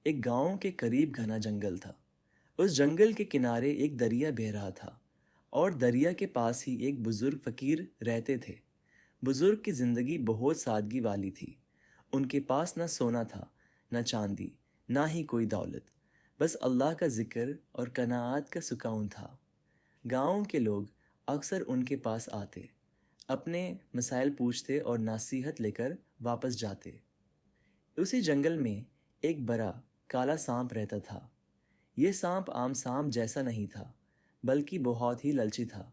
ایک گاؤں کے قریب گھنا جنگل تھا۔ اس جنگل کے کنارے ایک دریا بہہ رہا تھا اور دریا کے پاس ہی ایک بزرگ فقیر رہتے تھے۔ بزرگ کی زندگی بہت سادگی والی تھی۔ ان کے پاس نہ سونا تھا، نہ چاندی، نہ ہی کوئی دولت، بس اللہ کا ذکر اور قناعت کا سکون تھا۔ گاؤں کے لوگ اکثر ان کے پاس آتے، اپنے مسائل پوچھتے اور نصیحت لے کر واپس جاتے۔ اسی جنگل میں ایک بڑا کالا سانپ رہتا تھا۔ یہ سانپ عام سانپ جیسا نہیں تھا، بلکہ بہت ہی لالچی تھا۔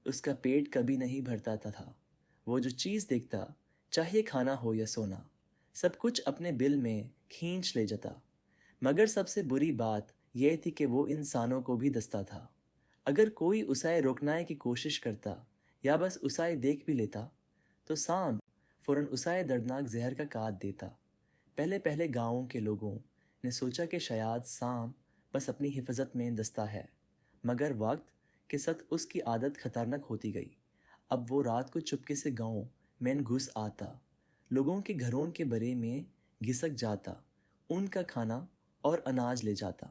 اس کا پیٹ کبھی نہیں بھرتا تھا۔ وہ جو چیز دیکھتا، چاہے کھانا ہو یا سونا، سب کچھ اپنے بل میں کھینچ لے جاتا۔ مگر سب سے بری بات یہ تھی کہ وہ انسانوں کو بھی دستا تھا۔ اگر کوئی اسے روکنے کی کوشش کرتا یا بس اسے دیکھ بھی لیتا تو سانپ فوراً اسے دردناک زہر کا کاٹ دیتا۔ پہلے پہلے گاؤں کے لوگوں نے سوچا کہ شاید سانپ بس اپنی حفاظت میں دستا ہے، مگر وقت کے ساتھ اس کی عادت خطرناک ہوتی گئی۔ اب وہ رات کو چپکے سے گاؤں میں گھس آتا، لوگوں کے گھروں کے بارے میں گھسک جاتا، ان کا کھانا اور اناج لے جاتا۔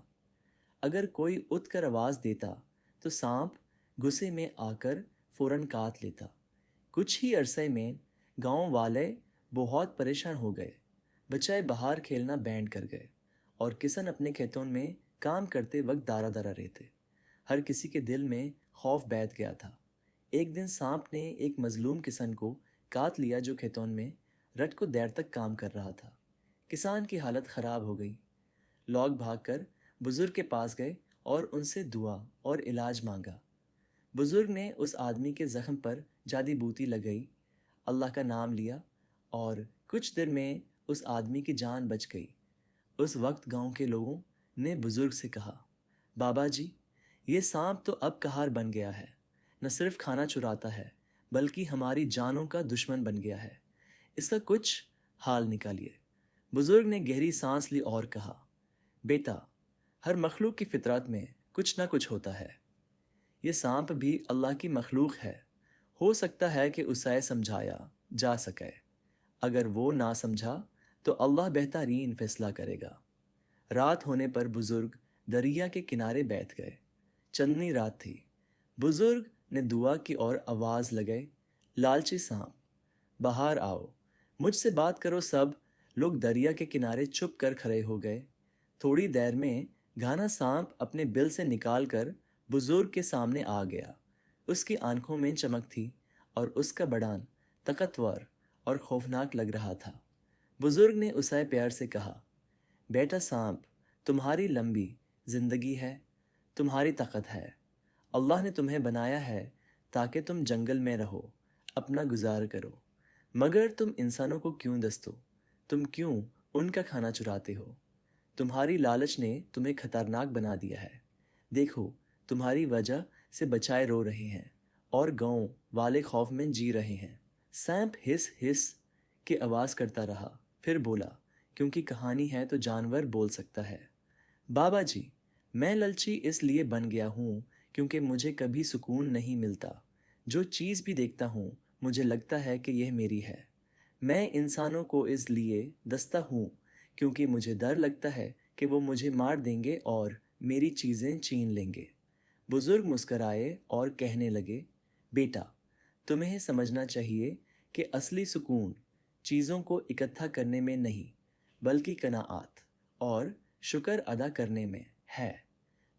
اگر کوئی اٹھ کر آواز دیتا تو سانپ غصے میں آ کر فوراً کاٹ لیتا۔ کچھ ہی عرصے میں گاؤں والے بہت پریشان ہو گئے۔ بچے باہر کھیلنا بند کر گئے اور کسان اپنے کھیتوں میں کام کرتے وقت دارا دارا رہتے۔ ہر کسی کے دل میں خوف بیٹھ گیا تھا۔ ایک دن سانپ نے ایک مظلوم کسان کو کاٹ لیا جو کھیتوں میں رات کو دیر تک کام کر رہا تھا۔ کسان کی حالت خراب ہو گئی۔ لوگ بھاگ کر بزرگ کے پاس گئے اور ان سے دعا اور علاج مانگا۔ بزرگ نے اس آدمی کے زخم پر جادی بوٹی لگائی، اللہ کا نام لیا اور کچھ دیر میں اس آدمی کی جان بچ گئی۔ اس وقت گاؤں کے لوگوں نے بزرگ سے کہا، بابا جی، یہ سانپ تو اب قہار بن گیا ہے، نہ صرف کھانا چراتا ہے بلکہ ہماری جانوں کا دشمن بن گیا ہے، اس کا کچھ حال نکالیے۔ بزرگ نے گہری سانس لی اور کہا، بیٹا، ہر مخلوق کی فطرت میں کچھ نہ کچھ ہوتا ہے۔ یہ سانپ بھی اللہ کی مخلوق ہے، ہو سکتا ہے کہ اسے سمجھایا جا سکے۔ اگر وہ نہ سمجھا تو اللہ بہترین فیصلہ کرے گا۔ رات ہونے پر بزرگ دریا کے کنارے بیٹھ گئے۔ چندنی رات تھی۔ بزرگ نے دعا کی اور آواز لگائی، لالچی سانپ، باہر آؤ، مجھ سے بات کرو۔ سب لوگ دریا کے کنارے چھپ کر کھڑے ہو گئے۔ تھوڑی دیر میں گھنا سانپ اپنے بل سے نکال کر بزرگ کے سامنے آ گیا۔ اس کی آنکھوں میں چمک تھی اور اس کا بدن طاقتور اور خوفناک لگ رہا تھا۔ بزرگ نے اسے پیار سے کہا، بیٹا سانپ، تمہاری لمبی زندگی ہے، تمہاری طاقت ہے۔ اللہ نے تمہیں بنایا ہے تاکہ تم جنگل میں رہو، اپنا گزار کرو، مگر تم انسانوں کو کیوں دستو؟ تم کیوں ان کا کھانا چراتے ہو؟ تمہاری لالچ نے تمہیں خطرناک بنا دیا ہے۔ دیکھو، تمہاری وجہ سے بچائے رو رہے ہیں اور گاؤں والے خوف میں جی رہے ہیں۔ سانپ ہس ہس کے آواز کرتا رہا، پھر بولا، کیونکہ کہانی ہے تو جانور بول سکتا ہے۔ بابا جی، میں لالچی اس لیے بن گیا ہوں کیونکہ مجھے کبھی سکون نہیں ملتا۔ جو چیز بھی دیکھتا ہوں مجھے لگتا ہے کہ یہ میری ہے۔ میں انسانوں کو اس لیے دستا ہوں کیونکہ مجھے ڈر لگتا ہے کہ وہ مجھے مار دیں گے اور میری چیزیں چھین لیں گے۔ بزرگ مسکرائے اور کہنے لگے، بیٹا، تمہیں سمجھنا چاہیے کہ اصلی سکون چیزوں کو اکٹھا کرنے میں نہیں بلکہ قناعت اور شکر ادا کرنے میں ہے۔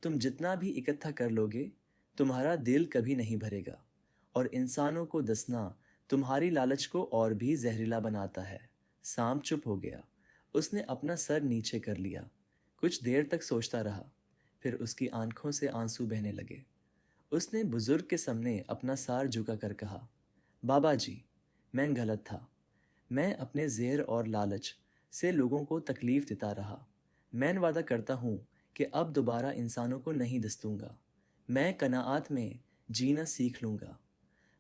تم جتنا بھی اکٹھا کر لو گے، تمہارا دل کبھی نہیں بھرے گا، اور انسانوں کو دسنا تمہاری لالچ کو اور بھی زہریلا بناتا ہے۔ سانپ چپ ہو گیا۔ اس نے اپنا سر نیچے کر لیا، کچھ دیر تک سوچتا رہا، پھر اس کی آنکھوں سے آنسو بہنے لگے۔ اس نے بزرگ کے سامنے اپنا سر جھکا کر کہا، بابا جی، میں غلط تھا۔ میں اپنے زہر اور لالچ سے لوگوں کو تکلیف دیتا رہا۔ میں وعدہ کرتا ہوں کہ اب دوبارہ انسانوں کو نہیں دستوں گا۔ میں قناعت میں جینا سیکھ لوں گا۔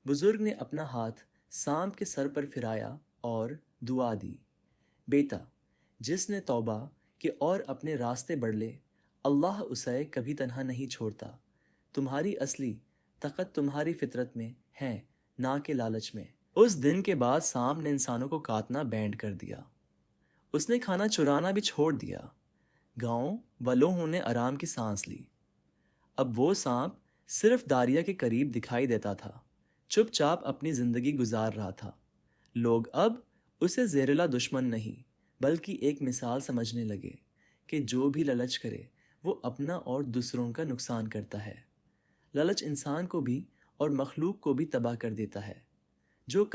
بزرگ نے اپنا ہاتھ سانپ کے سر پر پھیرایا اور دعا دی، بیٹا، جس نے توبہ کی اور اپنے راستے بدلے، اللہ اسے کبھی تنہا نہیں چھوڑتا۔ تمہاری اصلی طاقت تمہاری فطرت میں ہے، نہ کہ لالچ میں۔ اس دن کے بعد سانپ نے انسانوں کو کاٹنا بند کر دیا۔ اس نے کھانا چرانا بھی چھوڑ دیا۔ گاؤں والوں نے آرام کی سانس لی۔ اب وہ سانپ صرف داریا کے قریب دکھائی دیتا تھا، چپ چاپ اپنی زندگی گزار رہا تھا۔ لوگ اب اسے زہریلا دشمن نہیں بلکہ ایک مثال سمجھنے لگے کہ جو بھی لالچ کرے وہ اپنا اور دوسروں کا نقصان کرتا ہے۔ لالچ انسان کو بھی اور مخلوق کو بھی تباہ کر دیتا ہے۔ جو